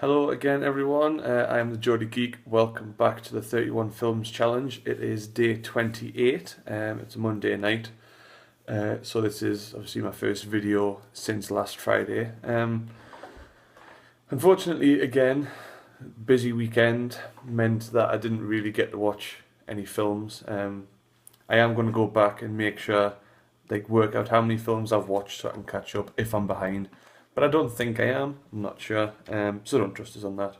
Hello again, everyone. I am the Geordie Geek. Welcome back to the 31 Films Challenge. It is day 28. It's a Monday night. So this is obviously my first video since last Friday. Unfortunately, again, busy weekend meant that I didn't really get to watch any films. I am going to go back and make sure, work out how many films I've watched so I can catch up if I'm behind. But I don't think I am. I'm not sure. So don't trust us on that.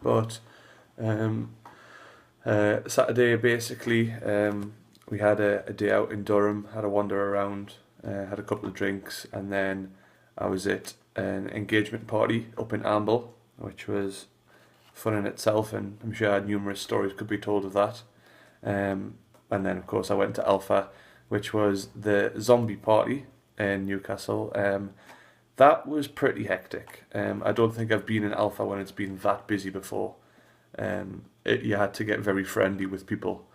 But Saturday, basically, we had a day out in Durham, had a wander around, had a couple of drinks, and then I was at an engagement party up in Amble, which was fun in itself, and I'm sure numerous stories could be told of that. And then, of course, I went to Alpha, which was the zombie party in Newcastle. That was pretty hectic. I don't think I've been in Alpha when it's been that busy before. You had to get very friendly with people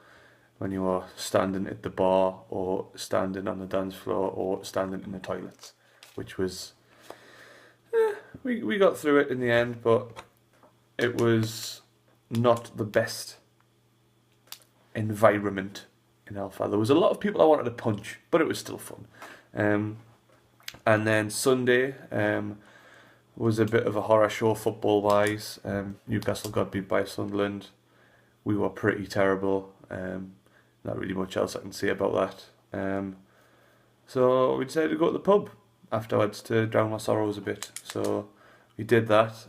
when you were standing at the bar or standing on the dance floor or standing in the toilets, which was... we got through it in the end, but it was not the best environment in Alpha. There was a lot of people I wanted to punch, but it was still fun. And then Sunday was a bit of a horror show football-wise. Newcastle got beat by Sunderland. We were pretty terrible. Not really much else I can say about that. So we decided to go to the pub afterwards to drown my sorrows a bit. So we did that.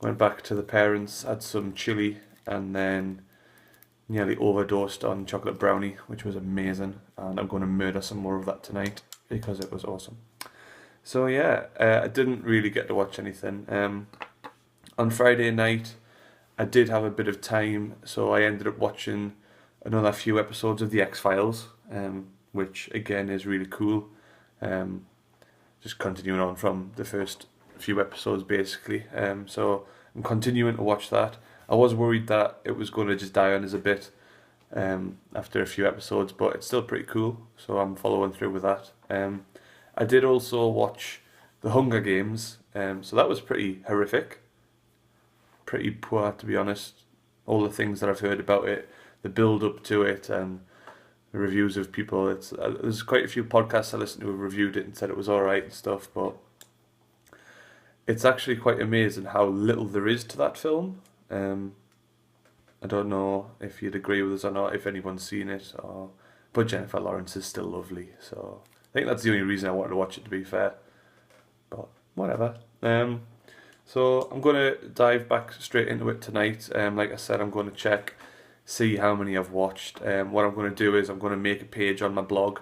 Went back to the parents, had some chilli, and then nearly overdosed on chocolate brownie, which was amazing. And I'm going to murder some more of that tonight, because it was awesome. So yeah, I didn't really get to watch anything. On Friday night, I did have a bit of time, so I ended up watching another few episodes of The X-Files, which again is really cool. Just continuing on from the first few episodes basically. So I'm continuing to watch that. I was worried that it was going to just die on us a bit after a few episodes, but it's still pretty cool, so I'm following through with that. I did also watch The Hunger Games, so that was pretty horrific, pretty poor to be honest. All the things that I've heard about it, the build up to it, and the reviews of people, there's quite a few podcasts I listened to who reviewed it and said it was alright and stuff, but it's actually quite amazing how little there is to that film. I don't know if you'd agree with us or not, if anyone's seen it, but Jennifer Lawrence is still lovely, so I think that's the only reason I wanted to watch it, to be fair. But whatever. So I'm going to dive back straight into it tonight. Like I said, I'm going to check, see how many I've watched. What I'm going to do is I'm going to make a page on my blog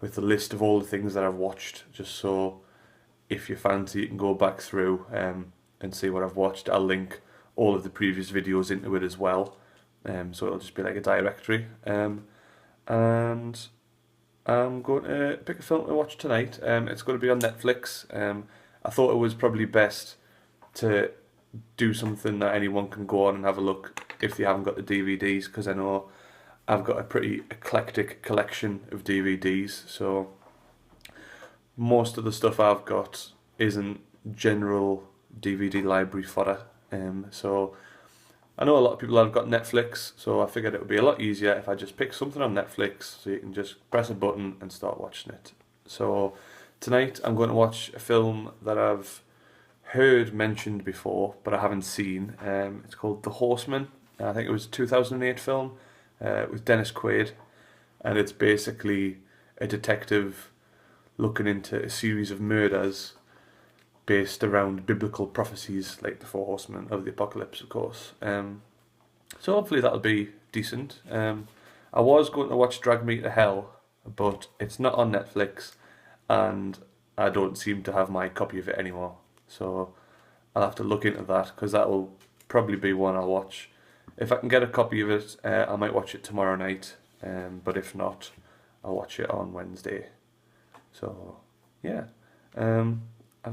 with a list of all the things that I've watched, just so if you fancy, you can go back through and see what I've watched. I'll link all of the previous videos into it as well. So it'll just be like a directory. And I'm going to pick a film to watch tonight. It's going to be on Netflix. I thought it was probably best to do something that anyone can go on and have a look if they haven't got the DVDs, because I know I've got a pretty eclectic collection of DVDs, so most of the stuff I've got isn't general DVD library fodder. So I know a lot of people have got Netflix, so I figured it would be a lot easier if I just pick something on Netflix, so you can just press a button and start watching it. So tonight I'm going to watch a film that I've heard mentioned before, but I haven't seen. It's called The Horsemen. I think it was a 2008 film with Dennis Quaid, and it's basically a detective looking into a series of murders based around biblical prophecies, like the four horsemen of the apocalypse, of course. So hopefully that'll be decent. I was going to watch Drag Me to Hell, but it's not on Netflix, and I don't seem to have my copy of it anymore. So I'll have to look into that, because that will probably be one I'll watch. If I can get a copy of it, I might watch it tomorrow night, but if not, I'll watch it on Wednesday. So, yeah.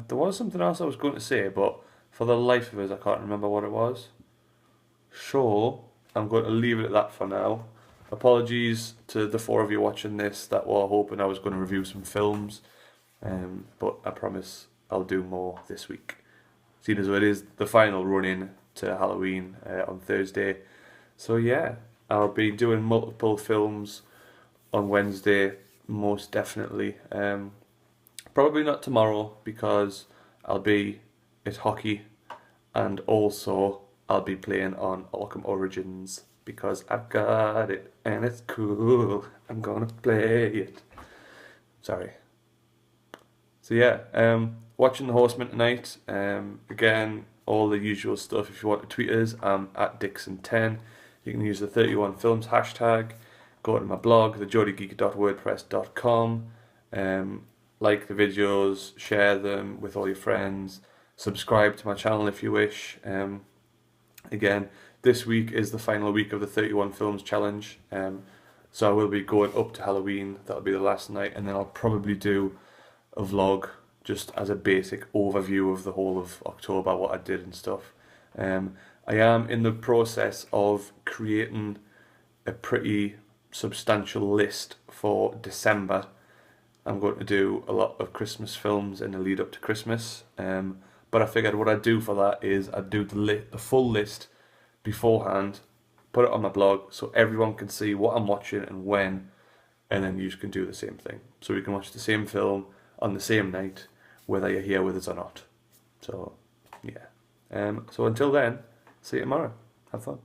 There was something else I was going to say, but for the life of us, I can't remember what it was. So, I'm going to leave it at that for now. Apologies to the four of you watching this that were hoping I was going to review some films, but I promise I'll do more this week. seeing as though it is the final run-in to Halloween on Thursday. So yeah, I'll be doing multiple films on Wednesday, most definitely. Probably not tomorrow because I'll be at hockey, and also I'll be playing on Arkham Origins because I've got it and it's cool. I'm gonna play it. Sorry. So yeah, watching the Horsemen tonight. Again, all the usual stuff. If you want to tweet us, I'm at Dixon10. You can use the 31 Films hashtag. Go to my blog, thegeordiegeek.wordpress.com. Like the videos, share them with all your friends. Subscribe to my channel if you wish. Again, this week is the final week of the 31 Films challenge. So I will be going up to Halloween. That'll be the last night, and then I'll probably do a vlog just as a basic overview of the whole of October, what I did and stuff. I am in the process of creating a pretty substantial list for December. I'm going to do a lot of Christmas films in the lead up to Christmas, but I figured what I'd do for that is I'd do the full list beforehand, put it on my blog so everyone can see what I'm watching and when, and then you can do the same thing. So we can watch the same film on the same night, whether you're here with us or not. So, yeah. So until then, see you tomorrow. Have fun.